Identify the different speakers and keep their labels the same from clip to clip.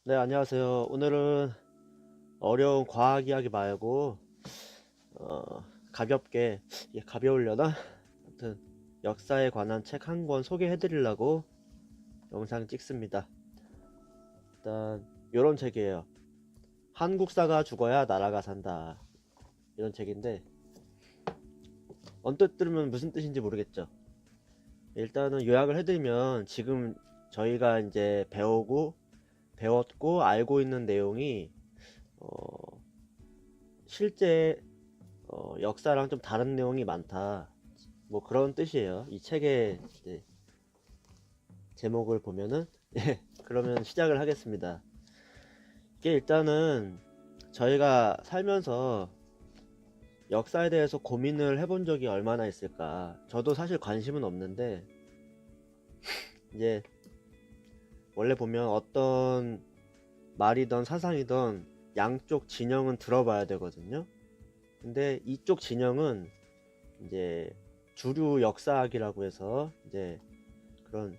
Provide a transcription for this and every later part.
Speaker 1: 네, 안녕하세요. 오늘은 어려운 과학 이야기 말고, 가볍게, 이게 가벼우려나? 아무튼, 역사에 관한 책 한 권 소개해 드리려고 영상 찍습니다. 일단, 요런 책이에요. 한국사가 죽어야 나라가 산다. 이런 책인데, 언뜻 들으면 무슨 뜻인지 모르겠죠. 일단은 요약을 해드리면, 지금 저희가 이제 배웠고, 알고 있는 내용이, 어, 실제 역사랑 좀 다른 내용이 많다. 뭐 그런 뜻이에요. 이 책의 이제 제목을 보면은 예, 그러면 시작을 하겠습니다. 이게 일단은 저희가 살면서 역사에 대해서 고민을 해본 적이 얼마나 있을까. 저도 사실 관심은 없는데 이제 원래 보면 어떤 말이든 사상이든 양쪽 진영은 들어봐야 되거든요. 근데 이쪽 진영은 이제 주류 역사학이라고 해서 이제 그런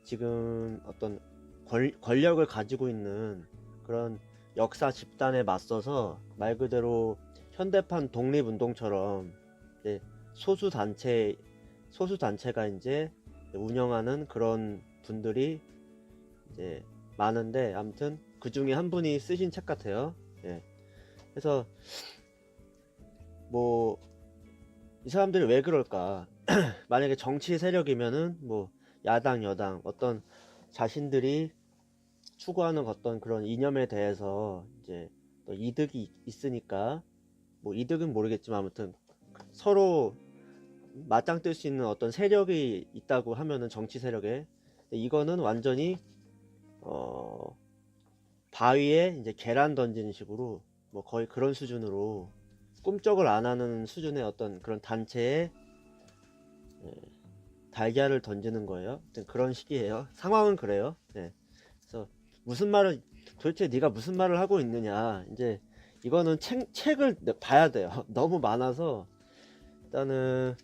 Speaker 1: 지금 어떤 권력을 가지고 있는 그런 역사 집단에 맞서서 말 그대로 현대판 독립운동처럼 이제 소수 단체가 이제 운영하는 그런 분들이 이제 많은데, 아무튼 그 중에 한 분이 쓰신 책 같아요. 예. 그래서 뭐 이 사람들이 왜 그럴까? 만약에 정치 세력이면은 뭐 야당 여당 어떤 자신들이 추구하는 어떤 그런 이념에 대해서 이제 또 이득이 있으니까, 뭐 이득은 모르겠지만 아무튼 서로 맞짱 뜰 수 있는 어떤 세력이 있다고 하면은 정치 세력에, 근데 이거는 완전히 어 바위에 이제 계란 던지는 식으로 뭐 거의 그런 수준으로 꿈쩍을 안 하는 수준의 어떤 그런 단체에 달걀을 던지는 거예요. 그런 식이에요. 상황은 그래요. 네. 그래서 무슨 말을 도대체 네가 무슨 말을 하고 있느냐. 이제 이거는 책을 봐야 돼요. 너무 많아서 일단은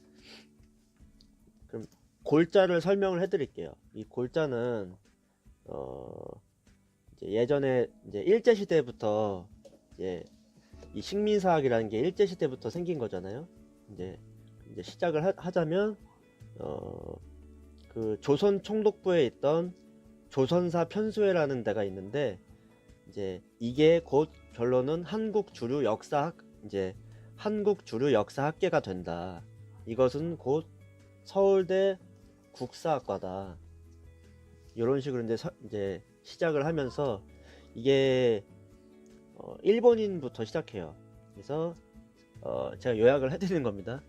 Speaker 1: 그럼 골자를 설명을 해드릴게요. 이 골자는 어 이제 예전에 이제 일제 시대부터 이제 이 식민사학이라는 게 일제 시대부터 생긴 거잖아요. 이제 시작을 하자면 어 그 조선 총독부에 있던 조선사 편수회라는 데가 있는데, 이제 이게 곧 결론은 한국 주류 역사학계가 된다. 이것은 곧 서울대 국사학과다. 이런 식으로 이제 시작을 하면서 이게 일본인부터 시작해요. 그래서 제가 요약을 해드리는 겁니다.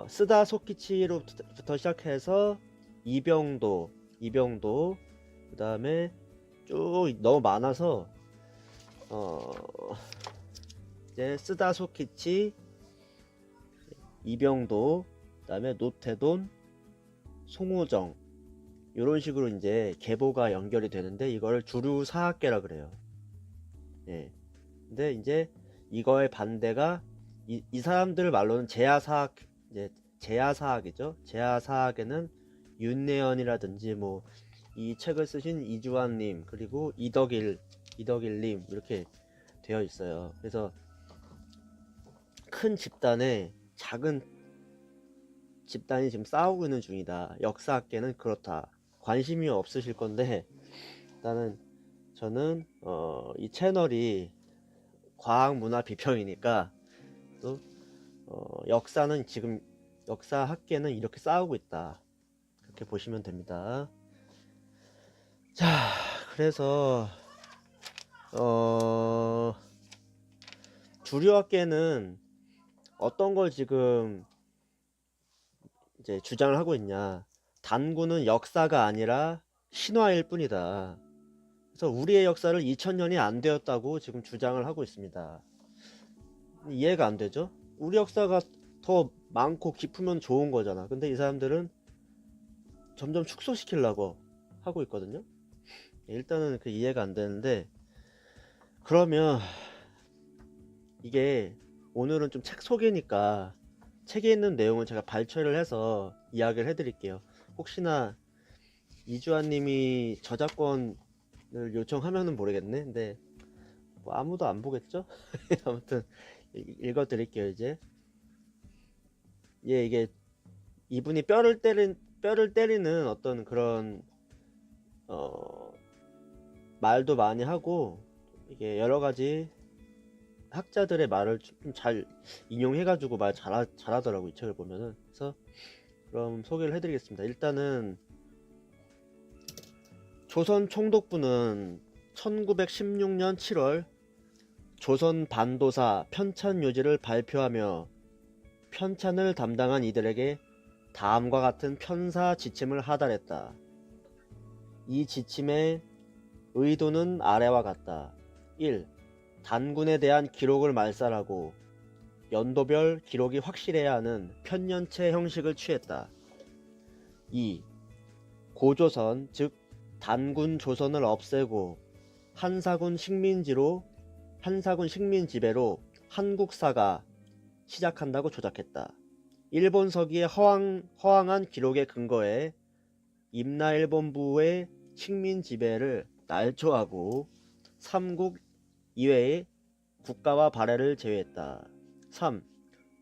Speaker 1: 스다 소키치로부터 시작해서 이병도, 그 다음에 쭉 너무 많아서 어 이제 스다 소키치, 이병도, 그 다음에 노태돈, 송우정, 이런 식으로 이제 계보가 연결이 되는데 이걸 주류 사학계라 그래요. 예. 근데 이제 이거의 반대가 이 사람들 말로는 제야사학, 이제 제야사학이죠. 제야사학에는 윤내연이라든지 뭐 이 책을 쓰신 이주환님, 그리고 이덕일님 이렇게 되어 있어요. 그래서 큰 집단에 작은 집단이 지금 싸우고 있는 중이다. 역사학계는 그렇다. 관심이 없으실 건데 일단은 저는 이 채널이 과학 문화 비평이니까 또 역사는 지금 역사학계는 이렇게 싸우고 있다. 그렇게 보시면 됩니다. 자, 그래서 주류학계는 어떤 걸 지금 이제 주장을 하고 있냐. 단군은 역사가 아니라 신화일 뿐이다. 그래서 우리의 역사를 2000년이 안 되었다고 지금 주장을 하고 있습니다. 이해가 안 되죠? 우리 역사가 더 많고 깊으면 좋은 거잖아. 근데 이 사람들은 점점 축소시키려고 하고 있거든요. 일단은 그 이해가 안 되는데, 그러면 이게 오늘은 좀 책 소개니까 책에 있는 내용은 제가 발췌를 해서 이야기를 해드릴게요. 혹시나 이주환님이 저작권 요청하면은 모르겠네. 근데 뭐 아무도 안 보겠죠? 아무튼 읽어 드릴게요. 이제 이게 이분이 뼈를 때리는 어떤 그런 말도 많이 하고, 이게 여러 가지 학자들의 말을 좀 잘 인용해가지고 말 잘하더라고, 이 책을 보면은. 그래서 그럼 소개를 해드리겠습니다. 일단은 조선 총독부는 1916년 7월 조선 반도사 편찬요지를 발표하며 편찬을 담당한 이들에게 다음과 같은 편사 지침을 하달했다. 이 지침의 의도는 아래와 같다. 1. 단군에 대한 기록을 말살하고 연도별 기록이 확실해야 하는 편년체 형식을 취했다. 2. 고조선 즉 단군 조선을 없애고 한사군 식민지배로 한국사가 시작한다고 조작했다. 일본 서기의 허황한 기록에 근거해 임나일본부의 식민지배를 날조하고 삼국 이외의 국가와 발해를 제외했다. 3.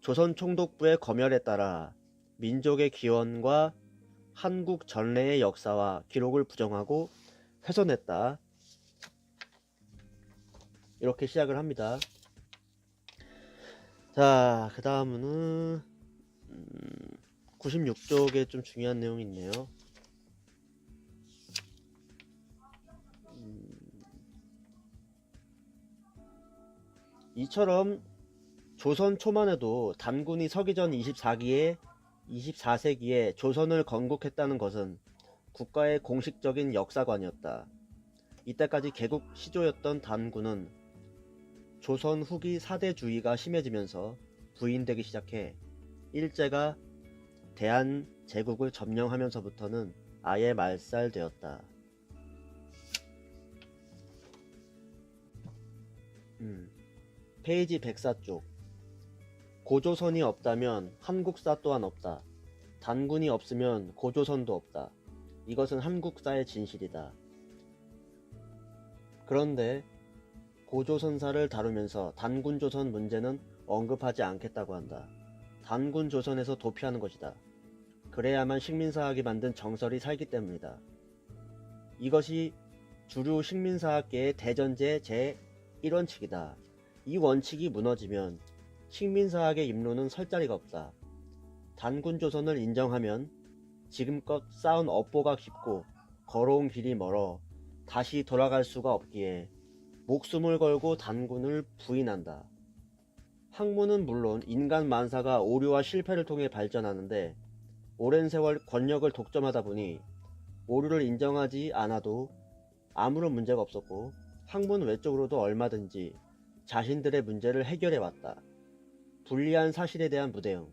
Speaker 1: 조선 총독부의 검열에 따라 민족의 기원과 한국 전래의 역사와 기록을 부정하고 훼손했다. 이렇게 시작을 합니다. 자, 그 다음은 96쪽에 좀 중요한 내용이 있네요. 이처럼 조선 초반에도 단군이 서기 전 24세기에 조선을 건국했다는 것은 국가의 공식적인 역사관이었다. 이때까지 개국 시조였던 단군은 조선 후기 사대주의가 심해지면서 부인되기 시작해 일제가 대한제국을 점령하면서부터는 아예 말살되었다. 페이지 104쪽. 고조선이 없다면 한국사 또한 없다. 단군이 없으면 고조선도 없다. 이것은 한국사의 진실이다. 그런데 고조선사를 다루면서 단군조선 문제는 언급하지 않겠다고 한다. 단군조선에서 도피하는 것이다. 그래야만 식민사학이 만든 정설이 살기 때문이다. 이것이 주류 식민사학계의 대전제 제1원칙이다. 이 원칙이 무너지면 식민사학의 입론은 설 자리가 없다. 단군조선을 인정하면 지금껏 쌓은 업보가 깊고 걸어온 길이 멀어 다시 돌아갈 수가 없기에 목숨을 걸고 단군을 부인한다. 학문은 물론 인간 만사가 오류와 실패를 통해 발전하는데 오랜 세월 권력을 독점하다 보니 오류를 인정하지 않아도 아무런 문제가 없었고 학문 외적으로도 얼마든지 자신들의 문제를 해결해왔다. 불리한 사실에 대한 무대응,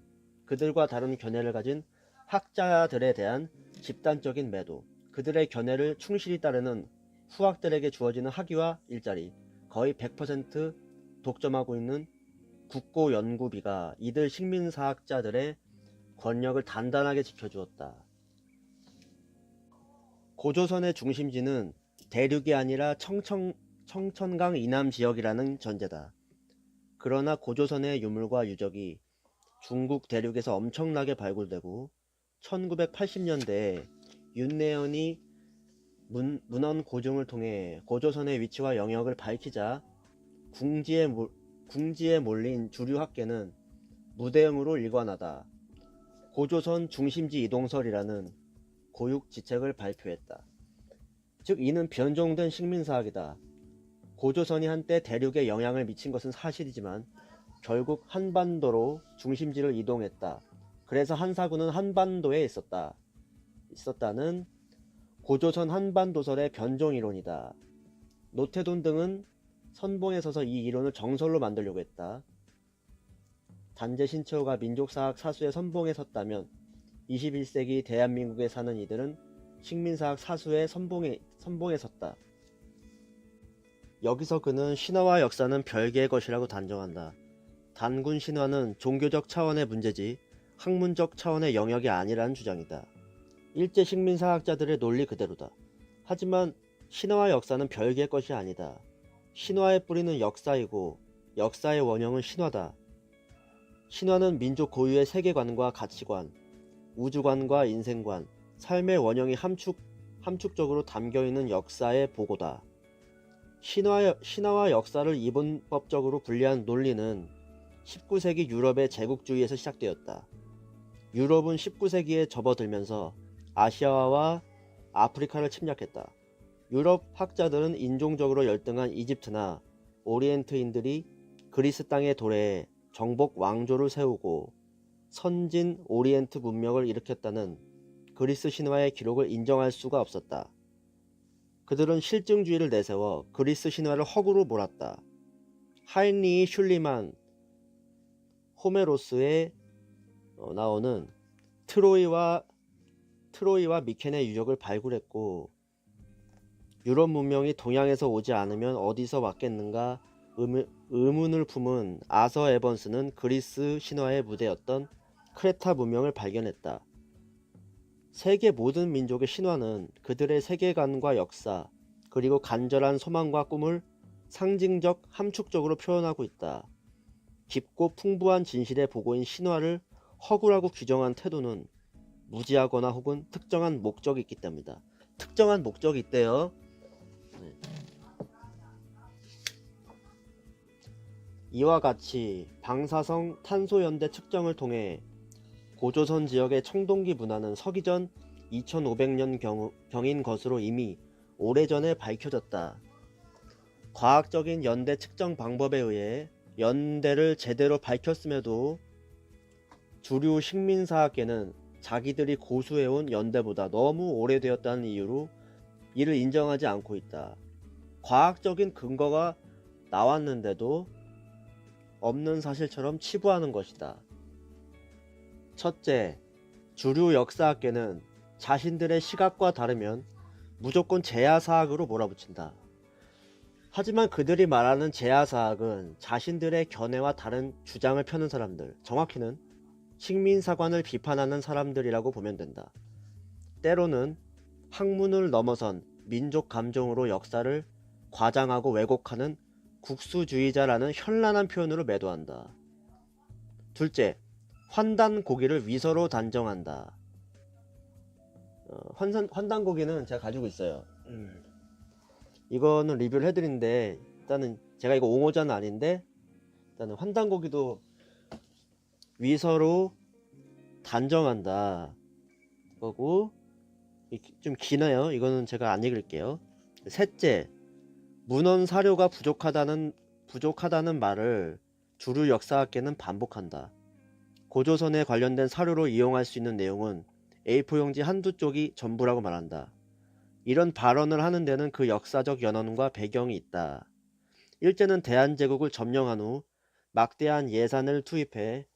Speaker 1: 그들과 다른 견해를 가진 학자들에 대한 집단적인 매도, 그들의 견해를 충실히 따르는 후학들에게 주어지는 학위와 일자리, 거의 100% 독점하고 있는 국고 연구비가 이들 식민사학자들의 권력을 단단하게 지켜주었다. 고조선의 중심지는 대륙이 아니라 청천강 이남 지역이라는 전제다. 그러나 고조선의 유물과 유적이 중국 대륙에서 엄청나게 발굴되고 1980년대에 윤내연이 문헌 고증을 통해 고조선의 위치와 영역을 밝히자 궁지에 몰린 주류 학계는 무대응으로 일관하다. 고조선 중심지 이동설이라는 고육지책을 발표했다. 즉 이는 변종된 식민사학이다. 고조선이 한때 대륙에 영향을 미친 것은 사실이지만 결국 한반도로 중심지를 이동했다. 그래서 한사군은 한반도에 있었다는 고조선 한반도설의 변종이론이다. 노태돈 등은 선봉에 서서 이 이론을 정설로 만들려고 했다. 단재 신채호가 민족사학 사수의 선봉에 섰다면 21세기 대한민국에 사는 이들은 식민사학 사수의 선봉에 섰다. 여기서 그는 신화와 역사는 별개의 것이라고 단정한다. 단군 신화는 종교적 차원의 문제지 학문적 차원의 영역이 아니라는 주장이다. 일제 식민사학자들의 논리 그대로다. 하지만 신화와 역사는 별개의 것이 아니다. 신화의 뿌리는 역사이고 역사의 원형은 신화다. 신화는 민족 고유의 세계관과 가치관, 우주관과 인생관, 삶의 원형이 함축적으로 담겨있는 역사의 보고다. 신화와 역사를 이분법적으로 분리한 논리는 19세기 유럽의 제국주의에서 시작되었다. 유럽은 19세기에 접어들면서 아시아와 아프리카를 침략했다. 유럽 학자들은 인종적으로 열등한 이집트나 오리엔트인들이 그리스 땅의 도래에 정복 왕조를 세우고 선진 오리엔트 문명을 일으켰다는 그리스 신화의 기록을 인정할 수가 없었다. 그들은 실증주의를 내세워 그리스 신화를 허구로 몰았다. 하인리히 슐리만 호메로스에 나오는 트로이와 미케네 유적을 발굴했고, 유럽 문명이 동양에서 오지 않으면 어디서 왔겠는가 의문을 품은 아서 에번스는 그리스 신화의 무대였던 크레타 문명을 발견했다. 세계 모든 민족의 신화는 그들의 세계관과 역사, 그리고 간절한 소망과 꿈을 상징적 함축적으로 표현하고 있다. 깊고 풍부한 진실의 보고인 신화를 허구라고 규정한 태도는 무지하거나 혹은 특정한 목적이 있기 때문이다. 특정한 목적이 있대요. 네. 이와 같이 방사성 탄소연대 측정을 통해 고조선 지역의 청동기 문화는 서기전 2500년 경인 것으로 이미 오래전에 밝혀졌다. 과학적인 연대 측정 방법에 의해 연대를 제대로 밝혔음에도 주류 식민사학계는 자기들이 고수해온 연대보다 너무 오래되었다는 이유로 이를 인정하지 않고 있다. 과학적인 근거가 나왔는데도 없는 사실처럼 치부하는 것이다. 첫째, 주류 역사학계는 자신들의 시각과 다르면 무조건 제야사학으로 몰아붙인다. 하지만 그들이 말하는 제야사학은 자신들의 견해와 다른 주장을 펴는 사람들, 정확히는 식민사관을 비판하는 사람들이라고 보면 된다. 때로는 학문을 넘어선 민족 감정으로 역사를 과장하고 왜곡하는 국수주의자라는 현란한 표현으로 매도한다. 둘째, 환단고기를 위서로 단정한다. 환단고기는 제가 가지고 있어요. 이거는 리뷰를 해드리는데, 일단은 제가 이거 옹호자는 아닌데, 일단은 환단고기도 위서로 단정한다. 거고, 좀 기나요? 이거는 제가 안 읽을게요. 셋째, 문헌 사료가 부족하다는 말을 주류 역사학계는 반복한다. 고조선에 관련된 사료로 이용할 수 있는 내용은 A4용지 한두 쪽이 전부라고 말한다. 이런 발언을 하는 데는 그 역사적 연원과 배경이 있다. 일제는 대한제국을 점령한 후 막대한 예산을 투입해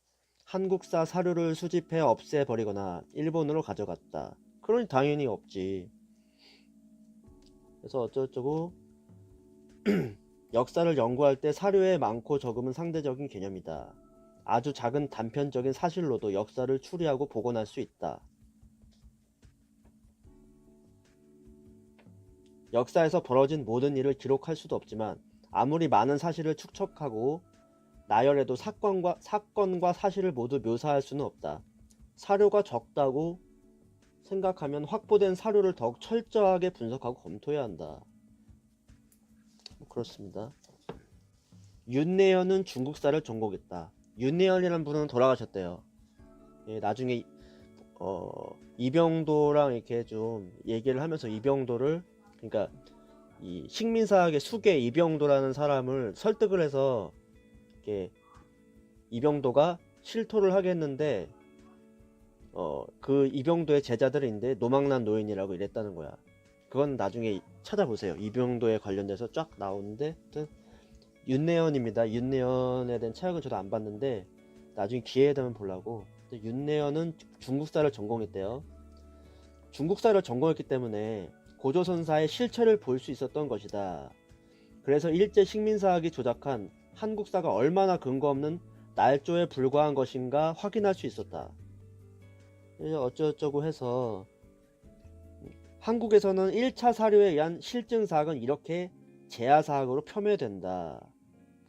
Speaker 1: 한국사 사료를 수집해 없애버리거나 일본으로 가져갔다. 그러니 당연히 없지. 그래서 어쩌고저쩌고 역사를 연구할 때 사료의 많고 적음은 상대적인 개념이다. 아주 작은 단편적인 사실로도 역사를 추리하고 복원할 수 있다. 역사에서 벌어진 모든 일을 기록할 수도 없지만 아무리 많은 사실을 축적하고 나열해도 사건과 사실을 모두 묘사할 수는 없다. 사료가 적다고 생각하면 확보된 사료를 더욱 철저하게 분석하고 검토해야 한다. 그렇습니다. 윤내현은 중국사를 전공했다. 윤내현이라는 분은 돌아가셨대요. 예, 나중에 이병도랑 이렇게 좀 얘기를 하면서 이병도를, 그러니까 이 식민사학의 수계 이병도라는 사람을 설득을 해서 이렇게 이병도가 실토를 하게 했는데 그 이병도의 제자들인데 노망난 노인이라고 이랬다는 거야. 그건 나중에 찾아보세요. 이병도에 관련돼서 쫙 나오는데, 윤내현입니다. 윤내현에 대한 책은 저도 안 봤는데 나중에 기회에 되면 보려고. 윤내현은 중국사를 전공했대요. 중국사를 전공했기 때문에 고조선사의 실체를 볼 수 있었던 것이다. 그래서 일제 식민사학이 조작한 한국사가 얼마나 근거 없는 날조에 불과한 것인가 확인할 수 있었다. 어쩌고저쩌고 해서 한국에서는 1차 사료에 의한 실증 사학은 이렇게 재야 사학으로 표면된다.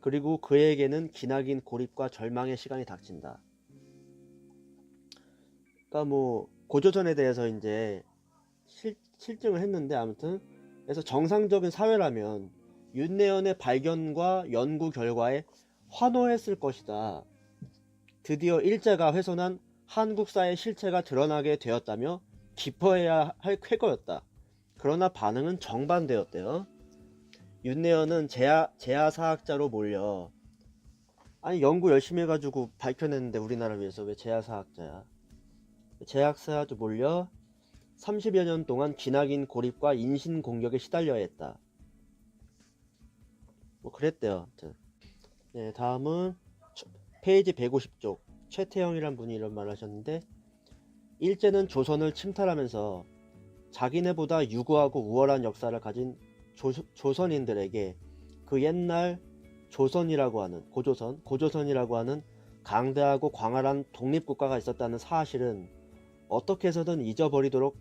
Speaker 1: 그리고 그에게는 기나긴 고립과 절망의 시간이 닥친다. 그러니까 뭐 고조선에 대해서 이제 실증을 했는데, 아무튼 그래서 정상적인 사회라면 윤내연의 발견과 연구 결과에 환호했을 것이다. 드디어 일제가 훼손한 한국사의 실체가 드러나게 되었다며 기뻐해야 할 쾌거였다. 그러나 반응은 정반대였대요. 윤내연은 재야사학자로 몰려, 아니 연구 열심히 해가지고 밝혀냈는데 우리나라를 위해서 왜 재야사학자야. 재야사학자로 몰려 30여 년 동안 기나긴 고립과 인신공격에 시달려야 했다. 뭐 그랬대요. 네, 다음은 페이지 150쪽 최태영이란 분이 이런 말을 하셨는데, 일제는 조선을 침탈하면서 자기네보다 유구하고 우월한 역사를 가진 조선인들에게 그 옛날 조선이라고 하는 고조선이라고 하는 강대하고 광활한 독립국가가 있었다는 사실은 어떻게 해서든 잊어버리도록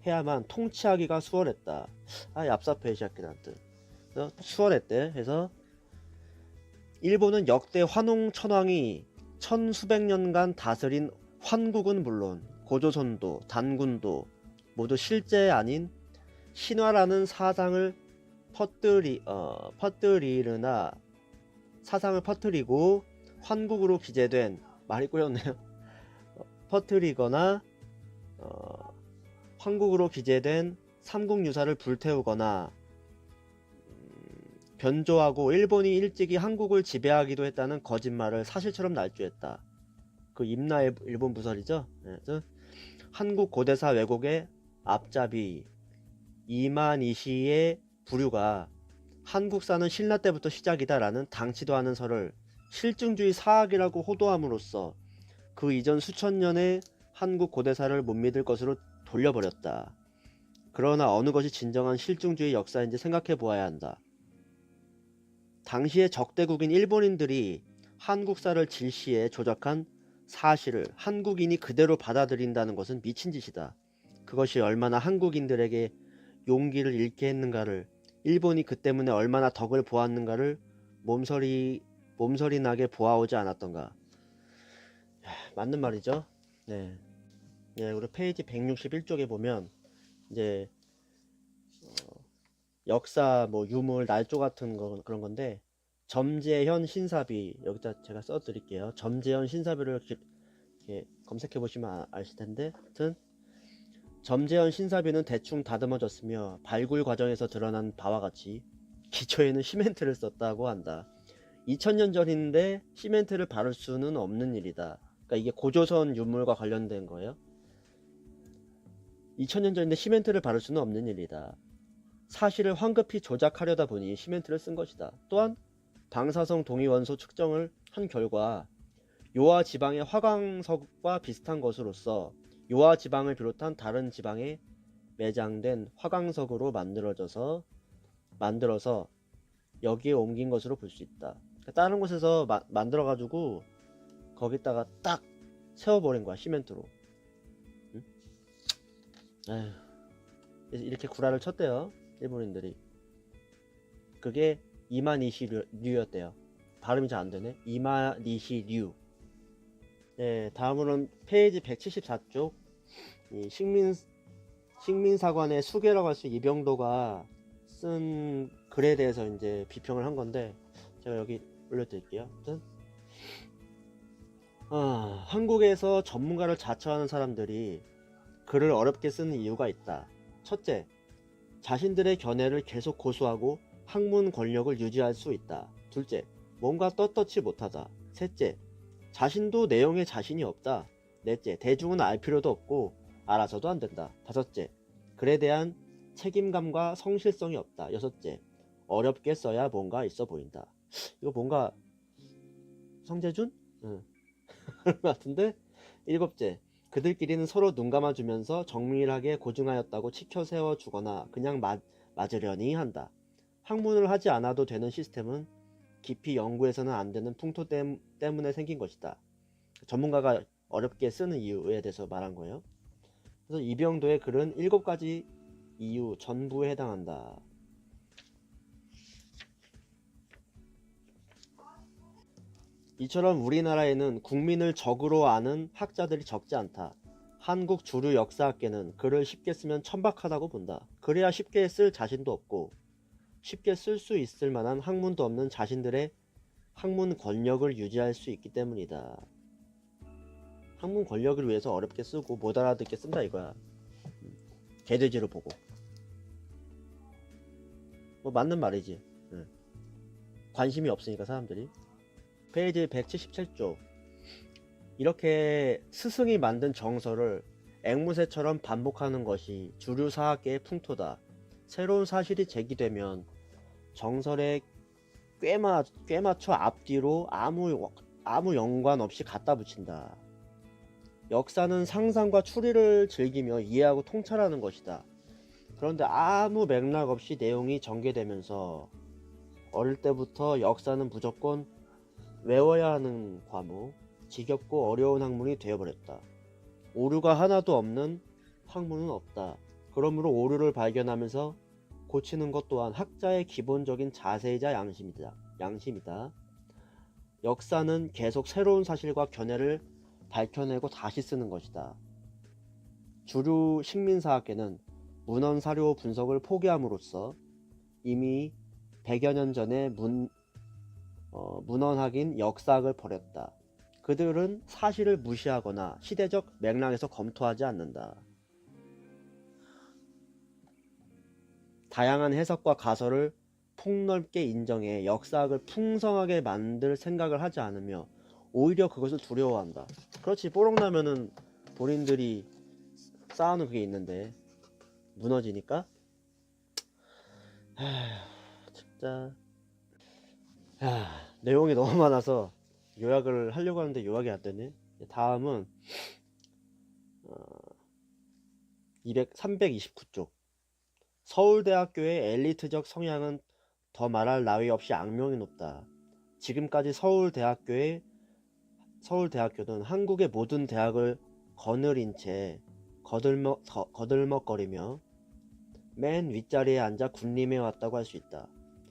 Speaker 1: 해야만 통치하기가 수월했다. 얍삽해 시작기란트. 수월했대. 해서 일본은 역대 환웅 천황이 천수백 년간 다스린 환국은 물론 고조선도 단군도 모두 실제 아닌 신화라는 사상을 퍼뜨리고 환국으로 기재된, 말이 꼬였네요. 퍼뜨리거나 환국으로 기재된 삼국유사를 불태우거나 변조하고 일본이 일찍이 한국을 지배하기도 했다는 거짓말을 사실처럼 날조했다. 그 임나 일본 부설이죠. 네, 한국 고대사 왜곡의 앞잡이 이만이시의 부류가 한국사는 신라 때부터 시작이다 라는 당치도 않은 설을 실증주의 사학이라고 호도함으로써 그 이전 수천 년의 한국 고대사를 못 믿을 것으로 돌려버렸다. 그러나 어느 것이 진정한 실증주의 역사인지 생각해 보아야 한다. 당시의 적대국인 일본인들이 한국사를 질시해 조작한 사실을 한국인이 그대로 받아들인다는 것은 미친 짓이다. 그것이 얼마나 한국인들에게 용기를 잃게 했는가를, 일본이 그 때문에 얼마나 덕을 보았는가를 몸서리 나게 보아오지 않았던가. 맞는 말이죠. 네. 네, 우리 페이지 161쪽에 보면 이제 역사 뭐 유물 날조 같은 거 그런 건데, 점재현 신사비, 여기다 제가 써 드릴게요. 점재현 신사비를 이렇게 검색해 보시면 아실 텐데, 하여튼 점재현 신사비는 대충 다듬어졌으며 발굴 과정에서 드러난 바와 같이 기초에는 시멘트를 썼다고 한다. 2000년 전인데 시멘트를 바를 수는 없는 일이다. 그러니까 이게 고조선 유물과 관련된 거예요. 2000년 전인데 시멘트를 바를 수는 없는 일이다. 사실을 황급히 조작하려다 보니 시멘트를 쓴 것이다. 또한 방사성 동위원소 측정을 한 결과 요하 지방의 화강석과 비슷한 것으로서 요하 지방을 비롯한 다른 지방에 매장된 화강석으로 만들어서 여기에 옮긴 것으로 볼 수 있다. 그러니까 다른 곳에서 만들어 가지고 거기다가 딱 세워버린 거야, 시멘트로. 응? 에휴, 이렇게 구라를 쳤대요, 일본인들이. 그게 이마니시류였대요. 발음이 잘 안되네. 이마니시류. 네, 다음으로는 페이지 174쪽 이 식민사관의 수계라고 할 수 있는 이병도가 쓴 글에 대해서 이제 비평을 한 건데, 제가 여기 올려드릴게요. 한국에서 전문가를 자처하는 사람들이 글을 어렵게 쓰는 이유가 있다. 첫째, 자신들의 견해를 계속 고수하고 학문 권력을 유지할 수 있다. 둘째, 뭔가 떳떳지 못하다. 셋째, 자신도 내용에 자신이 없다. 넷째, 대중은 알 필요도 없고 알아서도 안 된다. 다섯째, 글에 대한 책임감과 성실성이 없다. 여섯째, 어렵게 써야 뭔가 있어 보인다. 이거 뭔가 성재준? 응. 그런 것 같은데. 일곱째, 그들끼리는 서로 눈 감아주면서 정밀하게 고증하였다고 치켜 세워주거나 그냥 맞으려니 한다. 학문을 하지 않아도 되는 시스템은 깊이 연구해서는 안 되는 풍토 때문에 생긴 것이다. 전문가가 어렵게 쓰는 이유에 대해서 말한 거예요. 그래서 이병도의 글은 7가지 이유 전부에 해당한다. 이처럼 우리나라에는 국민을 적으로 아는 학자들이 적지 않다. 한국 주류 역사학계는 글을 쉽게 쓰면 천박하다고 본다. 그래야 쉽게 쓸 자신도 없고 쉽게 쓸 수 있을 만한 학문도 없는 자신들의 학문 권력을 유지할 수 있기 때문이다. 학문 권력을 위해서 어렵게 쓰고 못 알아듣게 쓴다 이거야. 개돼지로 보고. 뭐 맞는 말이지. 관심이 없으니까 사람들이. 페이지 177쪽. 이렇게 스승이 만든 정설을 앵무새처럼 반복하는 것이 주류 사학계의 풍토다. 새로운 사실이 제기되면 정설에 꽤 맞춰 앞뒤로 아무 연관 없이 갖다 붙인다. 역사는 상상과 추리를 즐기며 이해하고 통찰하는 것이다. 그런데 아무 맥락 없이 내용이 전개되면서 어릴 때부터 역사는 무조건 외워야 하는 과목, 지겹고 어려운 학문이 되어버렸다. 오류가 하나도 없는 학문은 없다. 그러므로 오류를 발견하면서 고치는 것 또한 학자의 기본적인 자세이자 양심이다. 역사는 계속 새로운 사실과 견해를 밝혀내고 다시 쓰는 것이다. 주류 식민사학계는 문헌 사료 분석을 포기함으로써 이미 100여 년 전에 문헌학인 역사학을 버렸다. 그들은 사실을 무시하거나 시대적 맥락에서 검토하지 않는다. 다양한 해석과 가설을 폭넓게 인정해 역사학을 풍성하게 만들 생각을 하지 않으며 오히려 그것을 두려워한다. 그렇지, 뽀록나면은 본인들이 쌓아놓은 그게 있는데 무너지니까. 진짜 내용이 너무 많아서 요약을 하려고 하는데 요약이 안 되네. 다음은 329쪽. 서울대학교의 엘리트적 성향은 더 말할 나위 없이 악명이 높다. 지금까지 서울대학교는 한국의 모든 대학을 거느린 채 거들먹거리며 맨 윗자리에 앉아 군림해 왔다고 할 수 있다.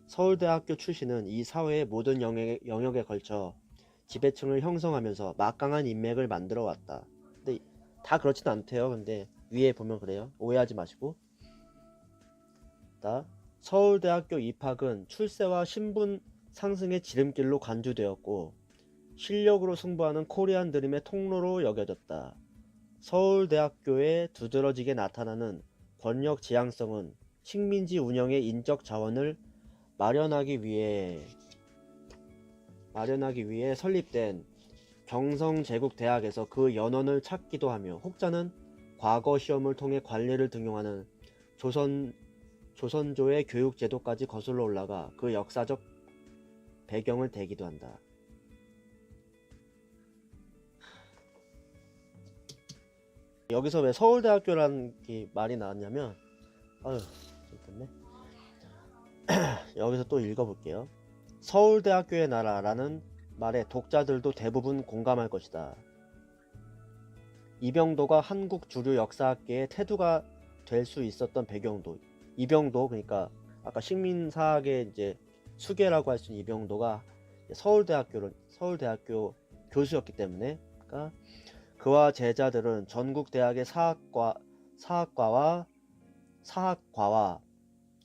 Speaker 1: 서울대학교 출신은 이 사회의 모든 영역에 걸쳐 지배층을 형성하면서 막강한 인맥을 만들어 왔다. 근데 다 그렇진 않대요. 근데 위에 보면 그래요. 오해하지 마시고. 서울대학교 입학은 출세와 신분 상승의 지름길로 간주되었고 실력으로 승부하는 코리안 드림의 통로로 여겨졌다. 서울대학교에 두드러지게 나타나는 권력 지향성은 식민지 운영의 인적 자원을 마련하기 위해 설립된 경성제국대학에서 그 연원을 찾기도 하며 혹자는 과거 시험을 통해 관리를 등용하는 조선조의 교육제도까지 거슬러 올라가 그 역사적 배경을 대기도 한다. 여기서 왜 서울대학교라는 말이 나왔냐면 잠깐만. 여기서 또 읽어볼게요. 서울대학교의 나라라는 말에 독자들도 대부분 공감할 것이다. 이병도가 한국 주류 역사학계의 태두가 될 수 있었던 배경도, 이병도, 그러니까 아까 식민사학의 이제 수계라고 할 수 있는 이병도가 서울대학교 교수였기 때문에, 그러니까 그와 제자들은 전국 대학의 사학과와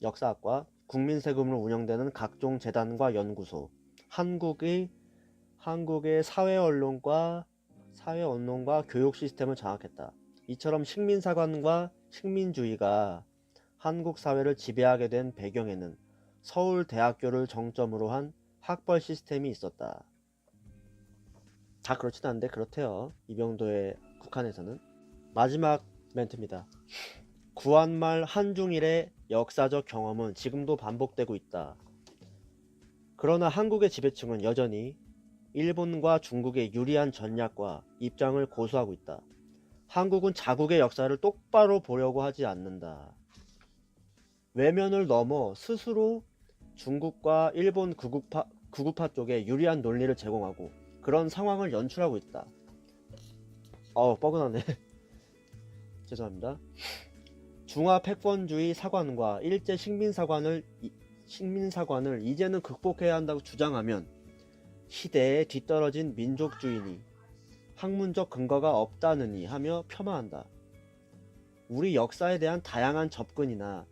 Speaker 1: 역사학과, 국민 세금으로 운영되는 각종 재단과 연구소, 한국의 사회 언론과 교육 시스템을 장악했다. 이처럼 식민사관과 식민주의가 한국 사회를 지배하게 된 배경에는 서울대학교를 정점으로 한 학벌 시스템이 있었다. 다 그렇진 않은데 그렇대요. 이병도의 국한에서는. 마지막 멘트입니다. 구한말 한중일의 역사적 경험은 지금도 반복되고 있다. 그러나 한국의 지배층은 여전히 일본과 중국의 유리한 전략과 입장을 고수하고 있다. 한국은 자국의 역사를 똑바로 보려고 하지 않는다. 외면을 넘어 스스로 중국과 일본 극우파 쪽에 유리한 논리를 제공하고 그런 상황을 연출하고 있다. 뻐근하네. 죄송합니다. 중화 패권주의 사관과 일제 식민사관을 이제는 극복해야 한다고 주장하면 시대에 뒤떨어진 민족주의니 학문적 근거가 없다느니 하며 폄하한다. 우리 역사에 대한 다양한 접근이나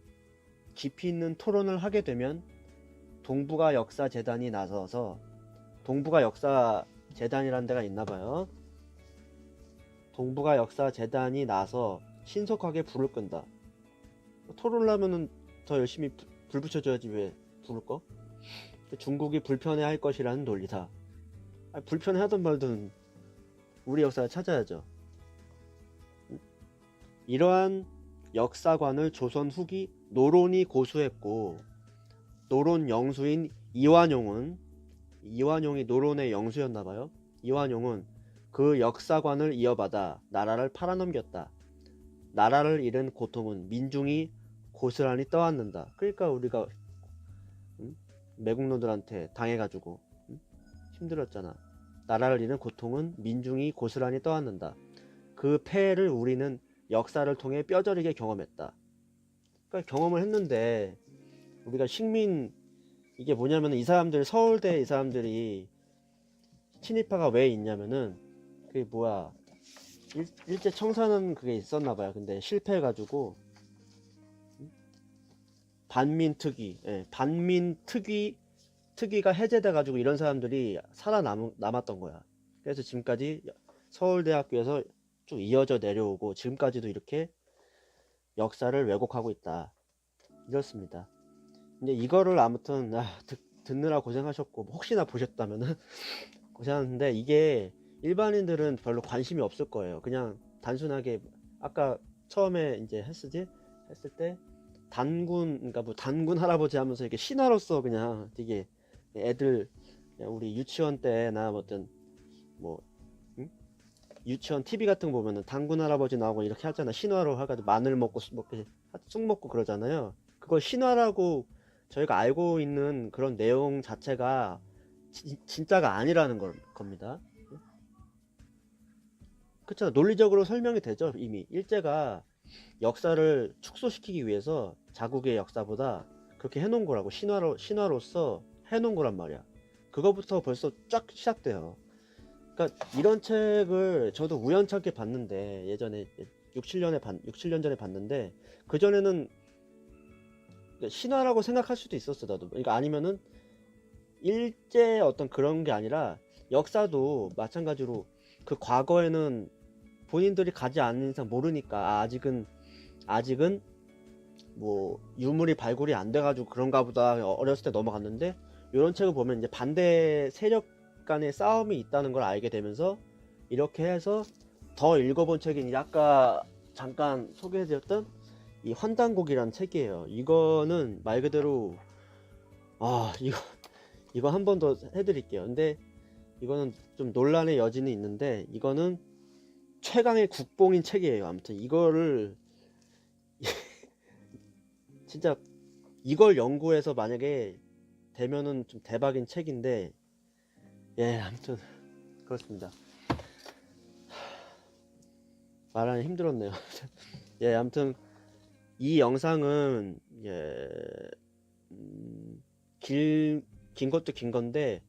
Speaker 1: 깊이 있는 토론을 하게 되면 동북아 역사재단이 나서서, 동북아 역사재단이란 데가 있나봐요. 동북아 역사재단이 나서 신속하게 불을 끈다. 토론을 하면은 더 열심히 불 붙여줘야지 왜 불을 꺼? 중국이 불편해할 것이라는 논리다. 불편해하던 말든 우리 역사를 찾아야죠. 이러한 역사관을 조선 후기 노론이 고수했고, 노론 영수인 이완용이 노론의 영수였나봐요. 이완용은 그 역사관을 이어받아 나라를 팔아넘겼다. 나라를 잃은 고통은 민중이 고스란히 떠안는다. 그러니까 우리가 매국노들한테 당해가지고 힘들었잖아. 나라를 잃은 고통은 민중이 고스란히 떠안는다. 그 폐해를 우리는 역사를 통해 뼈저리게 경험했다. 그러니까 경험을 했는데, 우리가 이게 뭐냐면, 이 사람들, 서울대 이 사람들이 친일파가 왜 있냐면은, 그게 뭐야, 일제 청산은 그게 있었나봐요. 근데 실패해가지고 반민특위가 해제돼가지고 이런 사람들이 살아남았던 거야. 그래서 지금까지 서울대학교에서 쭉 이어져 내려오고 지금까지도 이렇게 역사를 왜곡하고 있다. 이렇습니다. 근데 이거를 아무튼 듣느라 고생하셨고, 혹시나 보셨다면은 고생하는데, 이게 일반인들은 별로 관심이 없을 거예요. 그냥 단순하게 아까 처음에 이제 했을 때 그러니까 뭐 단군 할아버지 하면서 이렇게 신화로서 그냥 되게 애들, 그냥 우리 유치원 때나 뭐 유치원 TV 같은 거 보면은 단군 할아버지 나오고 이렇게 하잖아. 신화로 해가지고 마늘 먹고 쑥 먹고 그러잖아요. 그걸 신화라고 저희가 알고 있는 그런 내용 자체가 진짜가 아니라는 겁니다. 그쵸? 논리적으로 설명이 되죠. 이미 일제가 역사를 축소시키기 위해서 자국의 역사보다 그렇게 해놓은 거라고, 신화로서 해놓은 거란 말이야. 그거부터 벌써 쫙 시작돼요. 그러니까 이런 책을 저도 우연찮게 봤는데, 예전에 6, 7년 전에 봤는데, 그전에는 신화라고 생각할 수도 있었어, 나도. 그러니까 아니면은 일제 어떤 그런 게 아니라, 역사도 마찬가지로 그 과거에는 본인들이 가지 않는 이상 모르니까, 아직은 뭐 유물이 발굴이 안 돼가지고 그런가 보다 어렸을 때 넘어갔는데, 이런 책을 보면 이제 반대 세력 간의 싸움이 있다는 걸 알게 되면서 이렇게 해서 더 읽어본 책이 아까 잠깐 소개해드렸던 이 환단곡이라는 책이에요. 이거는 말 그대로 이거 한 번 더 해드릴게요. 근데 이거는 좀 논란의 여지는 있는데, 이거는 최강의 국뽕인 책이에요. 아무튼 이거를 진짜 이걸 연구해서 만약에 되면은 좀 대박인 책인데, 예, 아무튼 그렇습니다. 말하기 힘들었네요. 예, 아무튼 이 영상은 긴 것도 긴 건데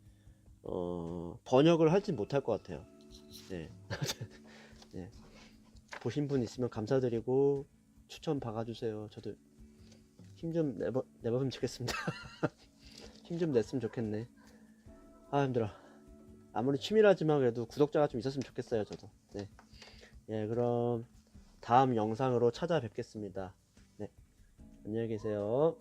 Speaker 1: 번역을 하진 못할 것 같아요. 네. 예. 보신 분 있으면 감사드리고 추천 박아주세요. 저도 힘 좀 내보면 좋겠습니다. 힘 좀 냈으면 좋겠네. 힘들어. 아무리 취미라지만 그래도 구독자가 좀 있었으면 좋겠어요, 저도. 네. 예, 그럼 다음 영상으로 찾아뵙겠습니다. 네. 안녕히 계세요.